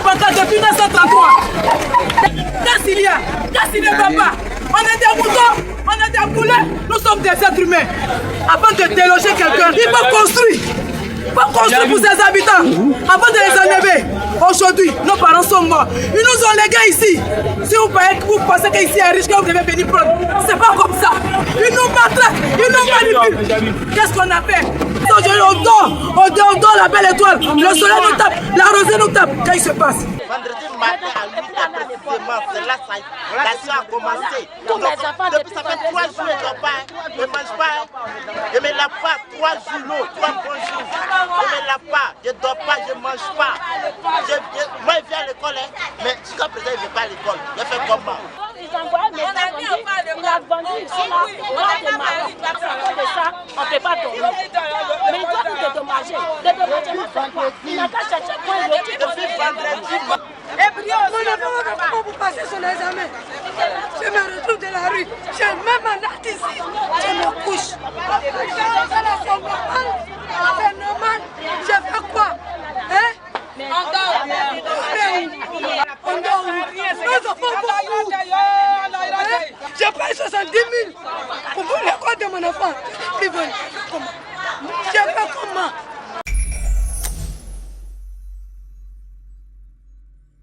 pancarte depuis 1933. Qu'est-ce qu'il y a? Qu'est-ce qu'il ne va pas? On est des moutons, on est des poulets, nous sommes des êtres humains. Avant de déloger quelqu'un, il faut construire. Il faut construire pour ses habitants avant de les enlever. Aujourd'hui, nos parents sont morts. Ils nous ont légués ici. Si vous pensez qu'ici est riche, que vous devez venir prendre, c'est pas comme ça. Ils nous maltraitent, ils nous manipulent. Qu'est-ce qu'on a fait? Aujourd'hui, on dort la belle étoile. Le soleil nous tape, la rosée nous tape. Qu'est-ce qui se passe? Vendredi matin à 8h précisément, c'est là que l'action a commencé. Depuis ça fait 3 jours, je ne mange pas. Je ne me lave pas 3 jours, 3 bons jours. Je ne me lave pas, je ne dors pas, je ne mange pas. Moi, je viens à l'école, mais jusqu'à présent, je ne vais pas à l'école. Je fais comment? Ils envoient mes enfants, il a vendu, ils sont là, on a démarré. À cause de ça, on ne peut pas dormir. Mais il doit nous dédommager. Dédommager, on ne fait quoi? Il n'a qu'à chercher quoi il veut. Depuis vendredi. Comment vous passez sur les examens? Je me retrouve de la rue. J'ai même un acte ici. Je me couche. C'est normal. Je fais quoi? Hein? On dort. On dort où? Nos enfants vont où? J'ai payé 70 000 pour l'école de mon enfant. Comment? Je fais comment?